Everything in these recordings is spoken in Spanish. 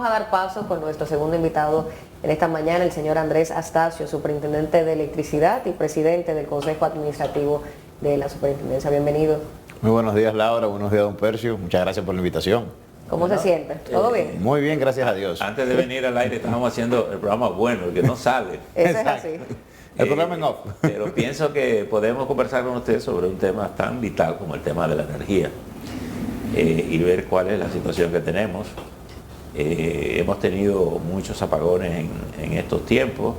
a dar paso con nuestro segundo invitado en esta mañana, el señor Andrés Astacio, superintendente de electricidad y presidente del Consejo Administrativo de la Superintendencia. Bienvenido. Muy buenos días, Laura. Buenos días, don Percio. Muchas gracias por la invitación. ¿Cómo se siente? ¿Todo bien? Muy bien, gracias a Dios. Antes de venir al aire estábamos haciendo el programa bueno, el que no sale. Eso es así. El programa en off. Pero pienso que podemos conversar con usted sobre un tema tan vital como el tema de la energía y ver cuál es la situación que tenemos. Hemos tenido muchos apagones en estos tiempos.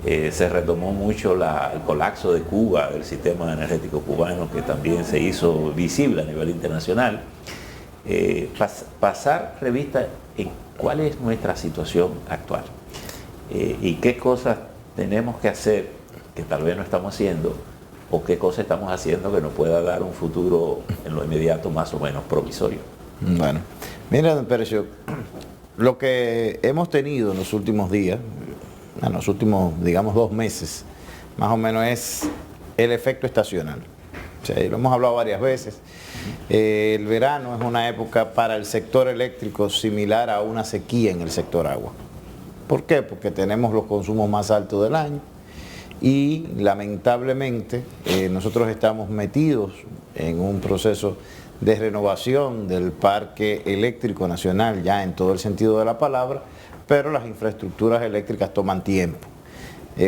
Se retomó mucho el colapso de Cuba, del sistema energético cubano, que también se hizo visible a nivel internacional. Pasar revista en cuál es nuestra situación actual y qué cosas tenemos que hacer que tal vez no estamos haciendo, o qué cosas estamos haciendo que nos pueda dar un futuro en lo inmediato más o menos provisorio. Bueno, mira, don Percio, lo que hemos tenido en los últimos días, en los últimos, digamos, 2 meses, más o menos es el efecto estacional. O sea, lo hemos hablado varias veces. El verano es una época para el sector eléctrico similar a una sequía en el sector agua. ¿Por qué? Porque tenemos los consumos más altos del año y lamentablemente nosotros estamos metidos en un proceso de renovación del parque eléctrico nacional, ya en todo el sentido de la palabra, pero las infraestructuras eléctricas toman tiempo.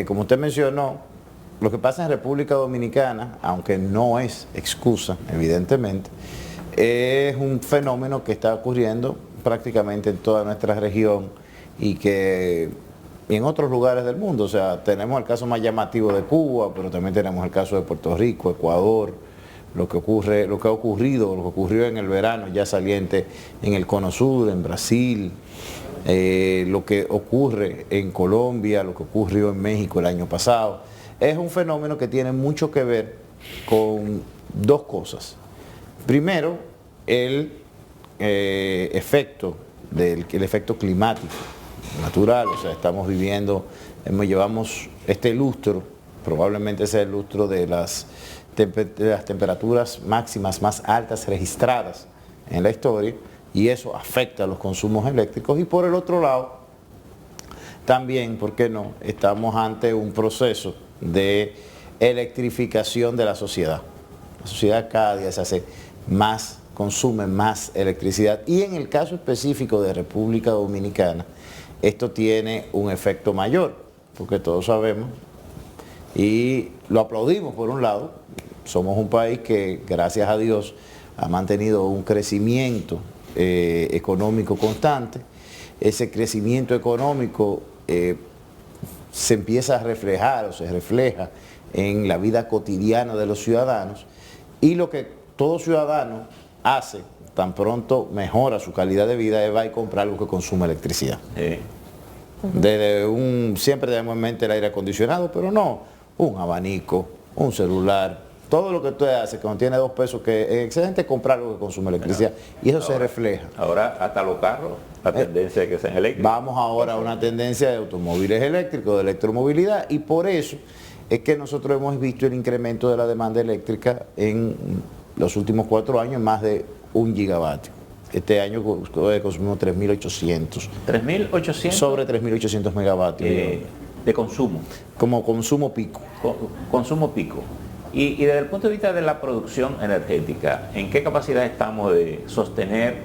Como usted mencionó, lo que pasa en República Dominicana, aunque no es excusa, evidentemente, es un fenómeno que está ocurriendo prácticamente en toda nuestra región y en otros lugares del mundo. O sea, tenemos el caso más llamativo de Cuba, pero también tenemos el caso de Puerto Rico, Ecuador, lo que ocurrió en el verano ya saliente en el Cono Sur, en Brasil, lo que ocurre en Colombia, lo que ocurrió en México el año pasado. Es un fenómeno que tiene mucho que ver con 2 cosas. Primero, el efecto climático natural. O sea, estamos viviendo, llevamos este lustro, probablemente sea el lustro de las temperaturas máximas más altas registradas en la historia, y eso afecta a los consumos eléctricos. Y por el otro lado, también, ¿por qué no?, estamos ante un proceso de electrificación de la sociedad. La sociedad cada día se hace más, consume más electricidad, y en el caso específico de República Dominicana, esto tiene un efecto mayor, porque todos sabemos, y lo aplaudimos por un lado, somos un país que, gracias a Dios, ha mantenido un crecimiento económico constante. Ese crecimiento económico se empieza a reflejar o se refleja en la vida cotidiana de los ciudadanos, y lo que todo ciudadano hace tan pronto mejora su calidad de vida es va y comprar algo que consume electricidad. Siempre tenemos en mente el aire acondicionado, pero no un abanico, un celular, todo lo que usted hace cuando tiene 2 pesos, que es excelente comprar algo que consume electricidad, y eso se refleja. Ahora hasta los carros, la tendencia de que sean eléctricos. Vamos ahora a una tendencia de automóviles eléctricos, de electromovilidad, y por eso es que nosotros hemos visto el incremento de la demanda eléctrica en los últimos 4 años, más de 1 gigavatio. Este año consumimos 3.800. ¿3.800? Sobre 3.800 megavatios. De consumo. Como consumo pico. Consumo pico. Y desde el punto de vista de la producción energética, ¿en qué capacidad estamos de sostener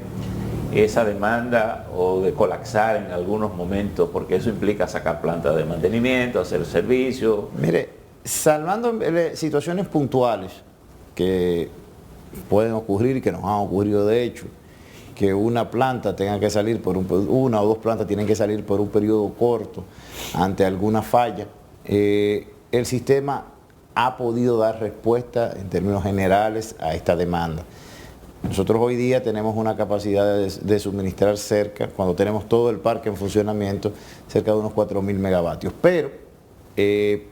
esa demanda o de colapsar en algunos momentos? Porque eso implica sacar plantas de mantenimiento, hacer servicios. Mire, salvando situaciones puntuales que pueden ocurrir y que nos han ocurrido de hecho, que una planta tenga que salir una o 2 plantas tienen que salir por un periodo corto ante alguna falla, el sistema ha podido dar respuesta en términos generales a esta demanda. Nosotros hoy día tenemos una capacidad de suministrar cuando tenemos todo el parque en funcionamiento, cerca de unos 4.000 megavatios. Pero,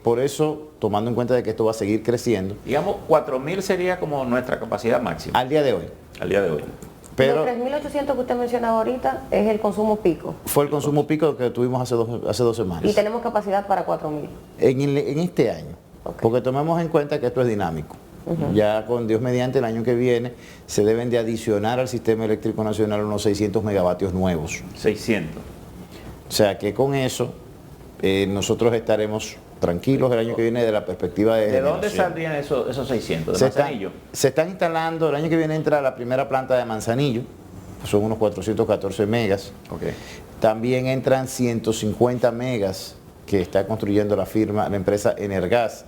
por eso, tomando en cuenta de que esto va a seguir creciendo. Digamos, 4.000 sería como nuestra capacidad máxima. Al día de hoy. Al día de hoy. Pero los 3.800 que usted mencionaba ahorita es el consumo pico. Fue el consumo pico que tuvimos hace dos semanas. Y tenemos capacidad para 4.000. En este año. Okay. Porque tomemos en cuenta que esto es dinámico. Ya con Dios mediante el año que viene se deben de adicionar al sistema eléctrico nacional unos 600 megavatios nuevos. 600. sea que con eso nosotros estaremos tranquilos el año que viene de la perspectiva de ¿De dónde generación. saldrían esos 600? ¿De Manzanillo? Se están instalando, el año que viene entra la primera planta de Manzanillo, que son unos 414 megas. Okay. También entran 150 megas que está construyendo la empresa Energas,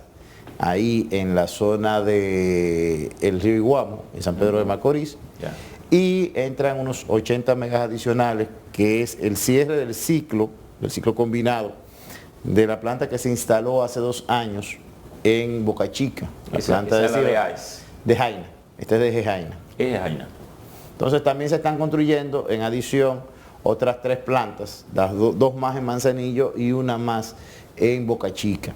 ahí en la zona de el río Iguamo, en San Pedro de Macorís. Ya. Y entran unos 80 megas adicionales, que es el cierre del ciclo combinado de la planta que se instaló hace 2 años en Boca Chica, la planta esa es la de Jaina. Este es de Jaina. Es Jaina. Entonces también se están construyendo en adición otras 3 plantas, las 2 más en Manzanillo y una más en Boca Chica.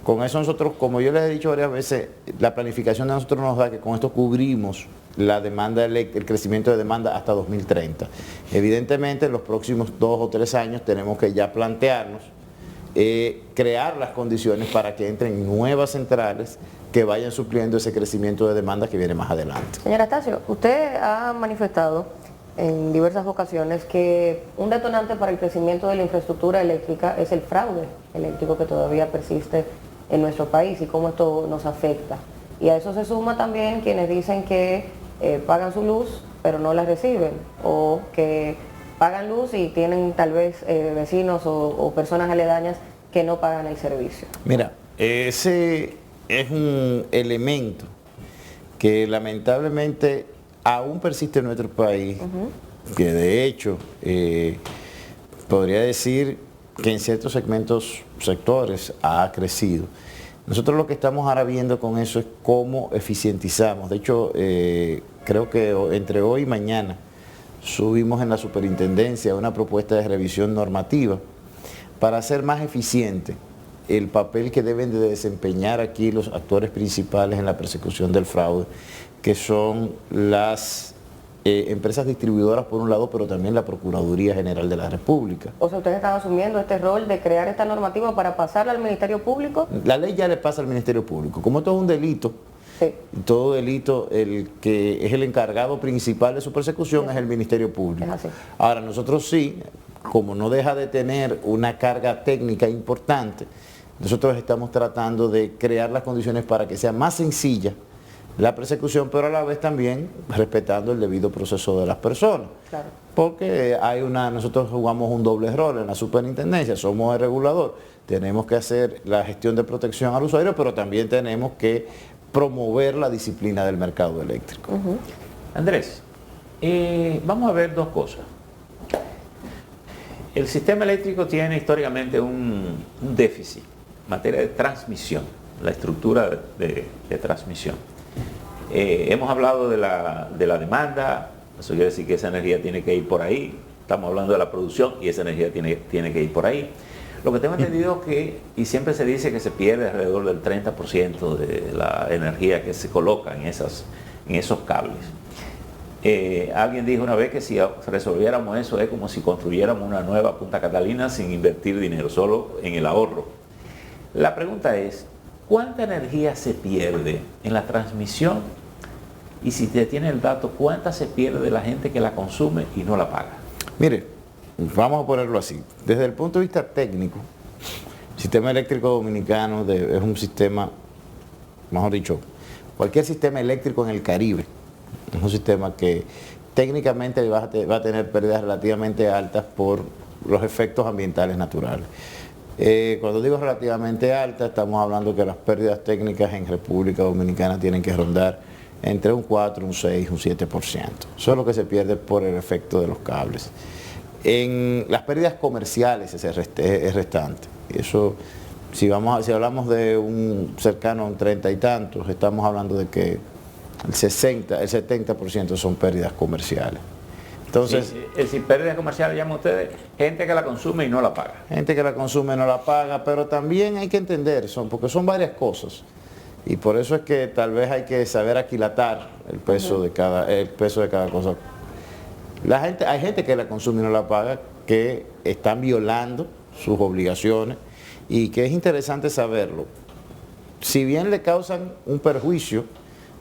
Con eso nosotros, como yo les he dicho varias veces, la planificación de nosotros nos da que con esto cubrimos la demanda, el crecimiento de demanda hasta 2030. Evidentemente en los próximos 2 o 3 años tenemos que ya plantearnos crear las condiciones para que entren nuevas centrales que vayan supliendo ese crecimiento de demanda que viene más adelante. Señor Astacio, usted ha manifestado en diversas ocasiones que un detonante para el crecimiento de la infraestructura eléctrica es el fraude eléctrico que todavía persiste en nuestro país y cómo esto nos afecta. Y a eso se suma también quienes dicen que pagan su luz pero no la reciben, o que pagan luz y tienen tal vez vecinos o personas aledañas que no pagan el servicio. Mira, ese es un elemento que lamentablemente aún persiste en nuestro país, que de hecho podría decir que en ciertos sectores ha crecido. Nosotros lo que estamos ahora viendo con eso es cómo eficientizamos. De hecho, creo que entre hoy y mañana subimos en la superintendencia una propuesta de revisión normativa para hacer más eficiente el papel que deben de desempeñar aquí los actores principales en la persecución del fraude, que son las empresas distribuidoras por un lado, pero también la Procuraduría General de la República. O sea, ¿ustedes están asumiendo este rol de crear esta normativa para pasarla al Ministerio Público? La ley ya le pasa al Ministerio Público. Como esto es un delito, sí. Todo delito, el que es el encargado principal de su persecución es el Ministerio Público. Es así. Ahora, nosotros sí, como no deja de tener una carga técnica importante, nosotros estamos tratando de crear las condiciones para que sea más sencilla la persecución, pero a la vez también respetando el debido proceso de las personas. Claro. Porque nosotros jugamos un doble rol en la superintendencia, somos el regulador, tenemos que hacer la gestión de protección al usuario, pero también tenemos que promover la disciplina del mercado eléctrico. Andrés, vamos a ver 2 cosas. El sistema eléctrico tiene históricamente un déficit en materia de transmisión, la estructura de transmisión. Hemos hablado de la demanda, eso quiere decir que esa energía tiene que ir por ahí. Estamos hablando de la producción y esa energía tiene que ir por ahí. Lo que tengo entendido es que, y siempre se dice que se pierde alrededor del 30% de la energía que se coloca en esos cables. Alguien dijo una vez que si resolviéramos eso es como si construyéramos una nueva Punta Catalina sin invertir dinero, solo en el ahorro. La pregunta es, ¿cuánta energía se pierde en la transmisión? Y si te tiene el dato, ¿cuánta se pierde de la gente que la consume y no la paga? Mire, vamos a ponerlo así. Desde el punto de vista técnico, el sistema eléctrico dominicano es un sistema, mejor dicho, cualquier sistema eléctrico en el Caribe, es un sistema que técnicamente va a tener pérdidas relativamente altas por los efectos ambientales naturales. Cuando digo relativamente altas, estamos hablando que las pérdidas técnicas en República Dominicana tienen que rondar entre un 4, un 6, un 7%. Eso es lo que se pierde por el efecto de los cables. En las pérdidas comerciales es restante. Eso, si hablamos de un cercano a un 30 y tantos, estamos hablando de que el 70% son pérdidas comerciales. Entonces, si pérdidas comerciales llaman ustedes, gente que la consume y no la paga. Gente que la consume y no la paga, pero también hay que entender, porque son varias cosas. Y por eso es que tal vez hay que saber aquilatar el peso de cada cosa. Hay gente que la consume y no la paga, que están violando sus obligaciones y que es interesante saberlo. Si bien le causan un perjuicio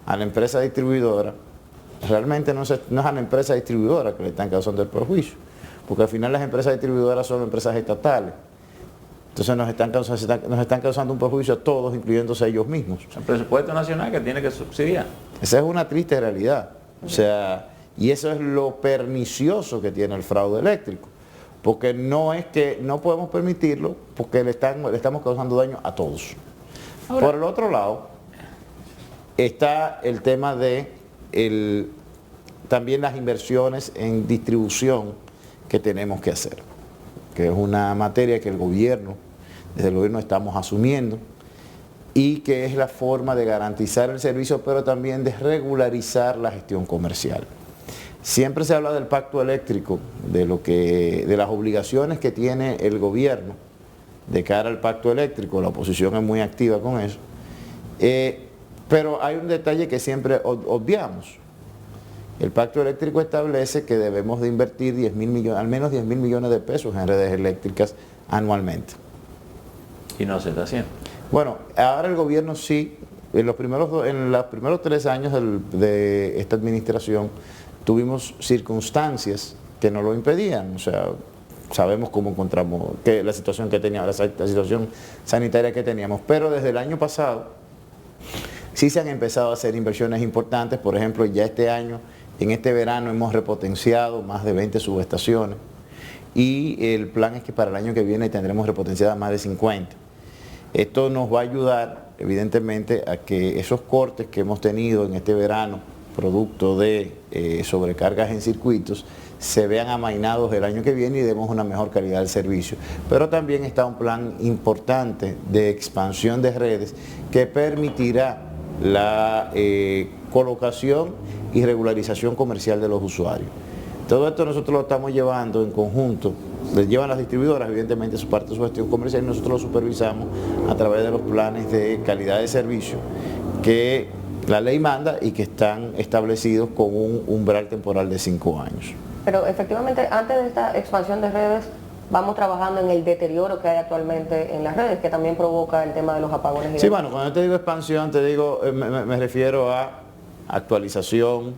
a la empresa distribuidora, realmente no es a la empresa distribuidora que le están causando el perjuicio, porque al final las empresas distribuidoras son empresas estatales. Entonces nos están causando un perjuicio a todos, incluyéndose a ellos mismos. Es el presupuesto nacional que tiene que subsidiar. Esa es una triste realidad. O sea, y eso es lo pernicioso que tiene el fraude eléctrico. Porque no es que no podemos permitirlo, porque le estamos causando daño a todos. Ahora, por el otro lado, está el tema de también las inversiones en distribución que tenemos que hacer, que es una materia que desde el gobierno estamos asumiendo y que es la forma de garantizar el servicio, pero también de regularizar la gestión comercial. Siempre se habla del pacto eléctrico, de las obligaciones que tiene el gobierno de cara al pacto eléctrico. La oposición es muy activa con eso. Pero hay un detalle que siempre obviamos. El pacto eléctrico establece que debemos de invertir al menos 10.000 millones de pesos en redes eléctricas anualmente. Y no se está haciendo. Bueno, ahora el gobierno sí, en los primeros 3 años de esta administración, tuvimos circunstancias que nos lo impedían. O sea, sabemos cómo encontramos la situación que teníamos, la situación sanitaria que teníamos, pero desde el año pasado sí se han empezado a hacer inversiones importantes. Por ejemplo, ya este año, en este verano, hemos repotenciado más de 20 subestaciones y el plan es que para el año que viene tendremos repotenciadas más de 50. Esto nos va a ayudar, evidentemente, a que esos cortes que hemos tenido en este verano, producto de sobrecargas en circuitos, se vean amainados el año que viene y demos una mejor calidad del servicio. Pero también está un plan importante de expansión de redes que permitirá la colocación y regularización comercial de los usuarios. Todo esto nosotros lo estamos llevando en conjunto, les llevan las distribuidoras, evidentemente, su parte de su gestión comercial, y nosotros lo supervisamos a través de los planes de calidad de servicio que la ley manda y que están establecidos con un umbral temporal de 5 años. Pero efectivamente, antes de esta expansión de redes, vamos trabajando en el deterioro que hay actualmente en las redes, que también provoca el tema de los apagones. Sí, bueno, cuando yo te digo expansión, me refiero a actualización,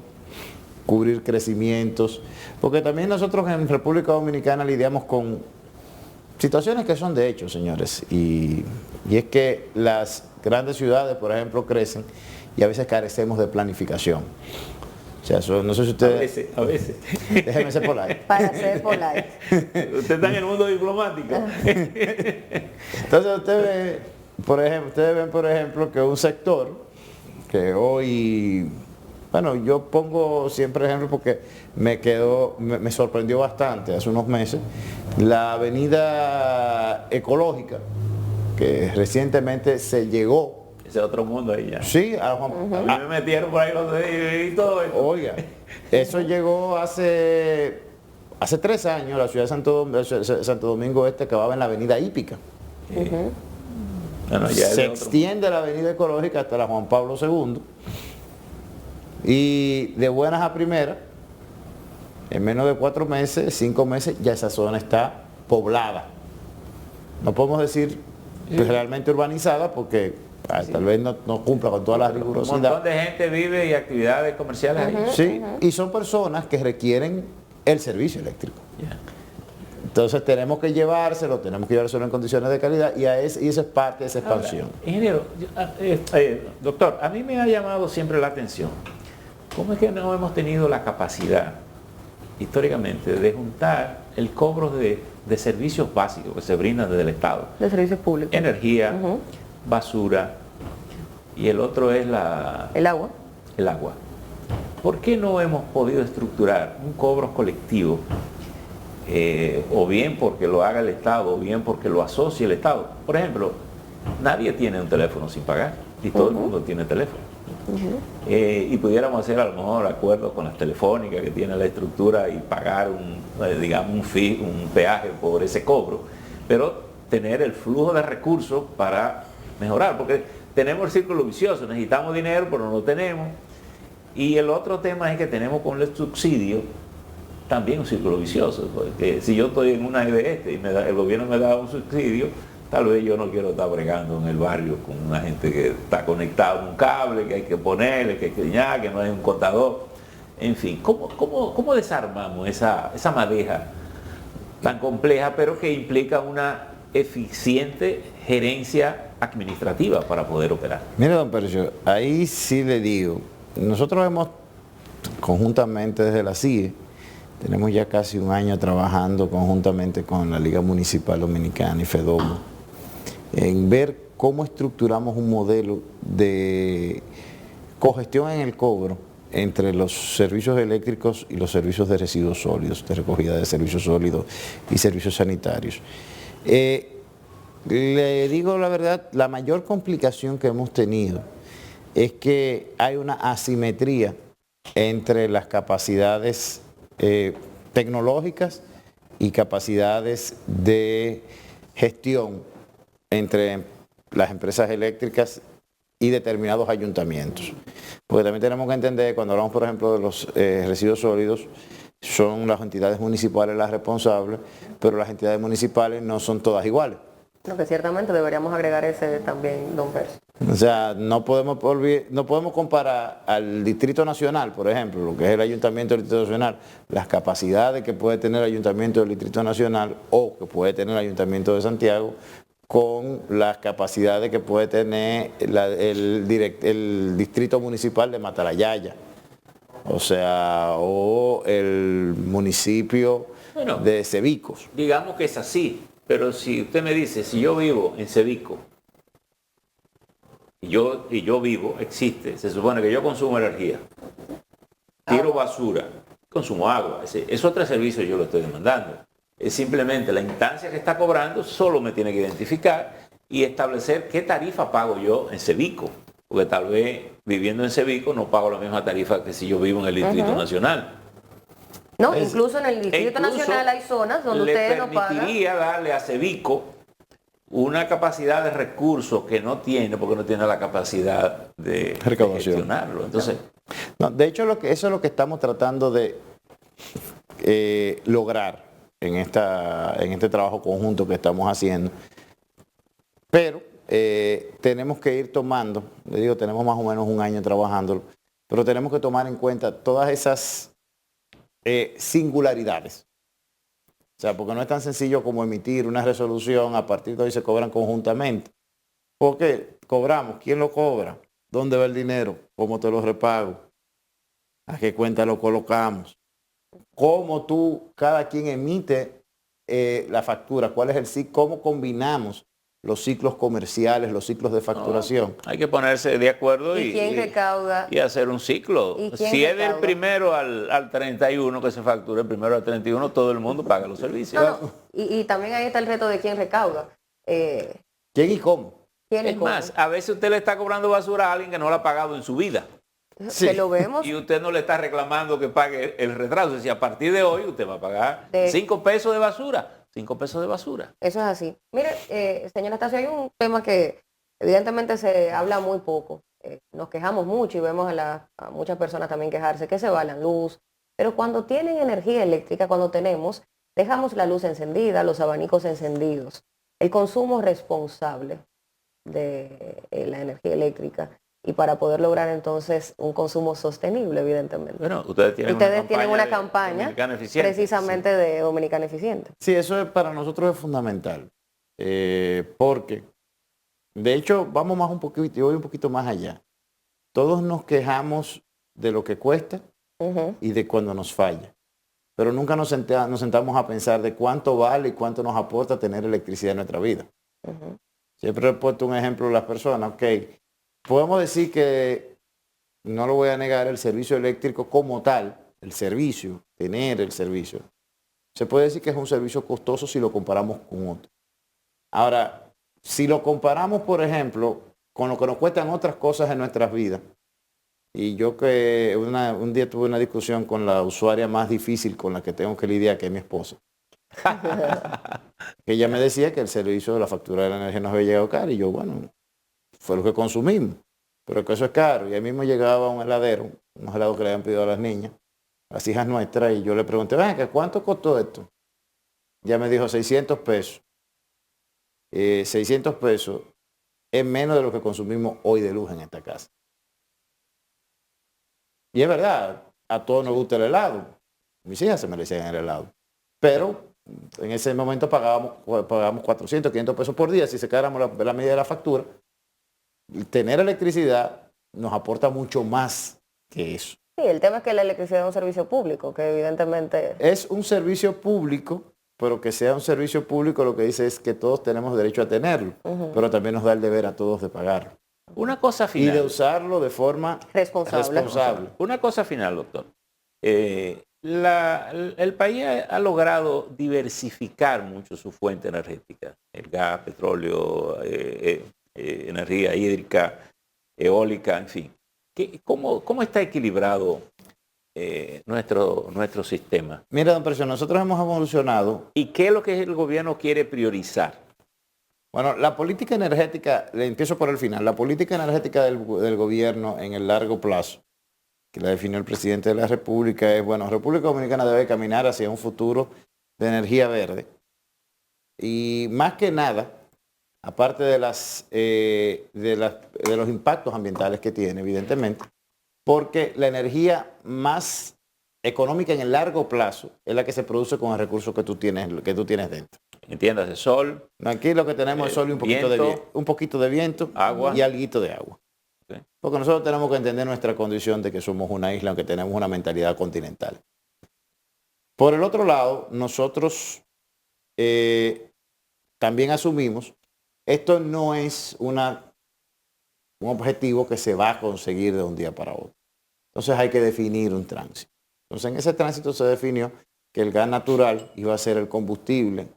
cubrir crecimientos, porque también nosotros en República Dominicana lidiamos con situaciones que son de hecho, señores, y es que las grandes ciudades, por ejemplo, crecen y a veces carecemos de planificación. O sea, eso, no sé si ustedes... A veces. Déjenme ser polite. Para ser polite. Usted está en el mundo diplomático. Entonces ustedes ven, por ejemplo, que un sector que hoy... Bueno, yo pongo siempre ejemplo porque me sorprendió bastante hace unos meses, la avenida ecológica, que recientemente se llegó. Ese otro mundo ahí ya. Sí, a mí me metieron por ahí y todo esto. Oiga, eso llegó hace 3 años, la ciudad de Santo Domingo Este acababa en la avenida Hípica. Bueno, se extiende la avenida ecológica hasta la Juan Pablo II. Y de buenas a primeras, en menos de 4 meses, 5 meses, ya esa zona está poblada. No podemos decir realmente urbanizada porque tal vez no cumpla con todas las rigurosidades. Un montón de gente vive y actividades comerciales ahí. Sí, y son personas que requieren el servicio eléctrico. Yeah. Entonces tenemos que llevárselo en condiciones de calidad y eso es parte de esa expansión. Ahora, ingeniero, doctor, a mí me ha llamado siempre la atención. ¿Cómo es que no hemos tenido la capacidad, históricamente, de juntar el cobro de servicios básicos que se brindan desde el Estado? De servicios públicos. Energía, basura, y el otro es el agua. El agua. ¿Por qué no hemos podido estructurar un cobro colectivo, o bien porque lo haga el Estado, o bien porque lo asocie el Estado? Por ejemplo, nadie tiene un teléfono sin pagar, y todo el mundo tiene teléfono. Y pudiéramos hacer a lo mejor acuerdos con las telefónicas que tienen la estructura y pagar un peaje por ese cobro, pero tener el flujo de recursos para mejorar, porque tenemos el círculo vicioso, necesitamos dinero pero no lo tenemos, y el otro tema es que tenemos con el subsidio también un círculo vicioso, porque si yo estoy en una EBS y el gobierno me da un subsidio, tal vez yo no quiero estar bregando en el barrio con una gente que está conectada a un cable, que hay que ponerle, que no hay un contador. En fin, ¿cómo desarmamos esa madeja tan compleja, pero que implica una eficiente gerencia administrativa para poder operar. Mire, don Percio, ahí sí le digo, nosotros hemos conjuntamente desde la CIE, tenemos ya casi un año trabajando conjuntamente con la Liga Municipal Dominicana y FEDOMO en ver cómo estructuramos un modelo de cogestión en el cobro entre los servicios eléctricos y los servicios de residuos sólidos, de recogida de servicios sólidos y servicios sanitarios. Le digo la verdad, la mayor complicación que hemos tenido es que hay una asimetría entre las capacidades tecnológicas y capacidades de gestión entre las empresas eléctricas y determinados ayuntamientos. Porque también tenemos que entender, cuando hablamos, por ejemplo, de los residuos sólidos, son las entidades municipales las responsables, pero las entidades municipales no son todas iguales. Lo que ciertamente deberíamos agregar ese también, don Percio. O sea, no podemos comparar al Distrito Nacional, por ejemplo, lo que es el Ayuntamiento del Distrito Nacional, las capacidades que puede tener el Ayuntamiento del Distrito Nacional o que puede tener el Ayuntamiento de Santiago con las capacidades que puede tener el Distrito Municipal de Matalayaya, o sea, o el municipio de Cebicos. Digamos que es así, pero si usted me dice, si yo vivo en Cebico, y yo vivo, existe, se supone que yo consumo energía, tiro basura, consumo agua, es otro servicio yo lo estoy demandando. Es simplemente la instancia que está cobrando, solo me tiene que identificar y establecer qué tarifa pago yo en Cebico, porque tal vez viviendo en Cebico no pago la misma tarifa que si yo vivo en el Distrito Nacional. No, incluso en el Distrito Nacional hay zonas donde ustedes no pagan. Le permitiría darle a Cebico una capacidad de recursos que no tiene, porque no tiene la capacidad de gestionarlo. Entonces, no, de hecho, eso es lo que estamos tratando de lograr en este trabajo conjunto que estamos haciendo. Pero tenemos que ir tomando, le digo, tenemos más o menos un año trabajándolo, pero tenemos que tomar en cuenta todas esas singularidades. O sea, porque no es tan sencillo como emitir una resolución, a partir de hoy se cobran conjuntamente. ¿Por qué? Cobramos, ¿quién lo cobra? ¿Dónde va el dinero? ¿Cómo te lo repago? ¿A qué cuenta lo colocamos? ¿Cómo cada quien emite la factura? ¿Cuál es el ciclo? ¿Cómo combinamos los ciclos comerciales, los ciclos de facturación? Hay que ponerse de acuerdo y hacer un ciclo. Si es del primero al 31 que se factura, el primero al 31 todo el mundo paga los servicios. Y también ahí está el reto de quién recauda. ¿Quién y cómo? Es más, a veces usted le está cobrando basura a alguien que no la ha pagado en su vida. Sí. Que lo vemos. Y usted no le está reclamando que pague el retraso. Si a partir de hoy usted va a pagar 5 pesos de basura. 5 pesos de basura. Eso es así. Mire, señora Estacio, hay un tema que evidentemente se habla muy poco. Nos quejamos mucho y vemos a muchas personas también quejarse que se va la luz. Pero cuando tienen energía eléctrica, cuando dejamos la luz encendida, los abanicos encendidos. El consumo responsable de la energía eléctrica y para poder lograr entonces un consumo sostenible, evidentemente. Bueno, ustedes tienen una campaña precisamente de Dominicana Eficiente. Sí, eso para nosotros es fundamental, porque de hecho vamos más un poquito, yo voy un poquito más allá. Todos nos quejamos de lo que cuesta y de cuando nos falla, pero nunca nos sentamos a pensar de cuánto vale y cuánto nos aporta tener electricidad en nuestra vida. Siempre he puesto un ejemplo a las personas, podemos decir que, no lo voy a negar, el servicio eléctrico como tal, tener el servicio, se puede decir que es un servicio costoso si lo comparamos con otro. Ahora, si lo comparamos, por ejemplo, con lo que nos cuestan otras cosas en nuestras vidas, y yo que un día tuve una discusión con la usuaria más difícil con la que tengo que lidiar, que es mi esposa, que ella me decía que el servicio de la factura de la energía nos había llegado caro, y yo, bueno, fue lo que consumimos, pero que eso es caro. Y ahí mismo llegaba un heladero, unos helados que le habían pedido a las niñas, las hijas nuestras, y yo le pregunté, venga, ¿cuánto costó esto? Ya me dijo 600 pesos. 600 pesos es menos de lo que consumimos hoy de luz en esta casa. Y es verdad, a todos nos gusta el helado. Mis hijas se merecían el helado. Pero En ese momento pagábamos 400, 500 pesos por día. Si se quedáramos la medida de la factura, tener electricidad nos aporta mucho más que eso. Sí, el tema es que la electricidad es un servicio público, que evidentemente... Es un servicio público, pero que sea un servicio público lo que dice es que todos tenemos derecho a tenerlo, pero también nos da el deber a todos de pagarlo. Una cosa final. Y de usarlo de forma responsable. Una cosa final, doctor. El país ha logrado diversificar mucho su fuente energética. El gas, petróleo, energía hídrica, eólica, en fin. ¿Cómo está equilibrado nuestro sistema? Mira, don Precio, nosotros hemos evolucionado. ¿Y qué es lo que el gobierno quiere priorizar? Bueno, la política energética, le empiezo por el final, la política energética del gobierno en el largo plazo, que la definió el presidente de la República, es, bueno, República Dominicana debe caminar hacia un futuro de energía verde. Y más que nada, aparte de los impactos ambientales que tiene, evidentemente, porque la energía más económica en el largo plazo es la que se produce con el recurso que tú tienes dentro. Entiéndase, sol. Aquí lo que tenemos es sol y un poquito de viento, agua y alguito de agua. Okay. Porque nosotros tenemos que entender nuestra condición de que somos una isla, aunque tenemos una mentalidad continental. Por el otro lado, nosotros también asumimos, esto no es un objetivo que se va a conseguir de un día para otro. Entonces hay que definir un tránsito. Entonces en ese tránsito se definió que el gas natural iba a ser el combustible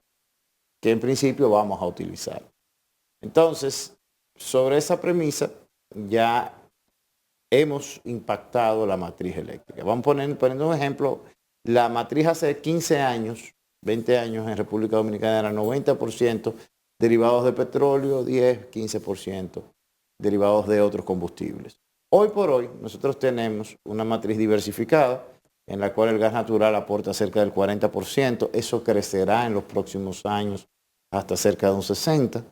que en principio vamos a utilizar. Entonces, sobre esa premisa ya hemos impactado la matriz eléctrica. Vamos poniendo un ejemplo, la matriz hace 15 años, 20 años en República Dominicana era 90% derivados de petróleo, 10, 15% derivados de otros combustibles. Hoy por hoy nosotros tenemos una matriz diversificada en la cual el gas natural aporta cerca del 40%, eso crecerá en los próximos años hasta cerca de un 60%.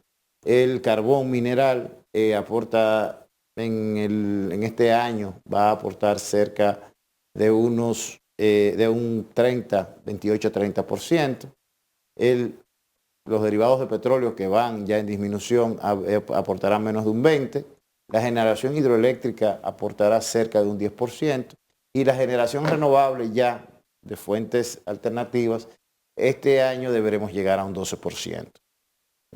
El carbón mineral aporta en este año, va a aportar cerca de un 28-30%. Los derivados de petróleo que van ya en disminución aportarán menos de un 20%. La generación hidroeléctrica aportará cerca de un 10%. Y la generación renovable ya de fuentes alternativas, este año deberemos llegar a un 12%.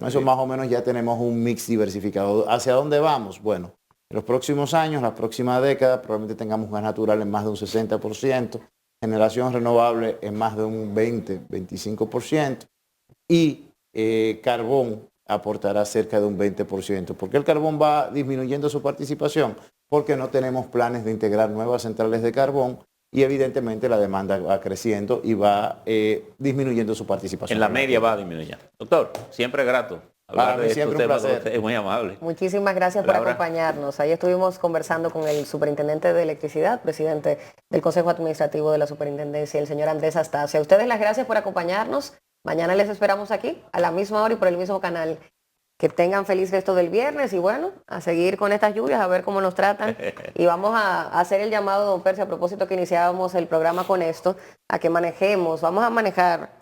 Eso más o menos ya tenemos un mix diversificado. ¿Hacia dónde vamos? Bueno, en los próximos años, la próxima década, probablemente tengamos gas natural en más de un 60%, generación renovable en más de un 20-25% y carbón aportará cerca de un 20%. ¿Por qué el carbón va disminuyendo su participación? Porque no tenemos planes de integrar nuevas centrales de carbón y evidentemente la demanda va creciendo y va disminuyendo su participación. En la media va disminuyendo. Doctor, siempre grato. Para mí siempre un placer. Es muy amable. Muchísimas gracias por acompañarnos. Ahí estuvimos conversando con el superintendente de electricidad, presidente del Consejo Administrativo de la Superintendencia, el señor Andrés Astacio. A ustedes las gracias por acompañarnos. Mañana les esperamos aquí, a la misma hora y por el mismo canal. Que tengan feliz resto del viernes y bueno, a seguir con estas lluvias, a ver cómo nos tratan. Y vamos a hacer el llamado, don Percy, a propósito que iniciábamos el programa con esto, a que vamos a manejar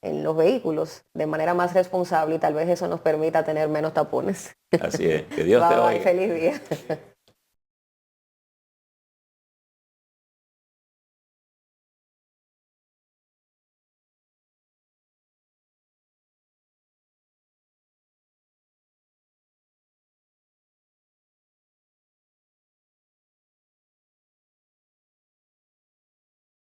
en los vehículos de manera más responsable y tal vez eso nos permita tener menos tapones. Así es, que Dios te oiga. Feliz día.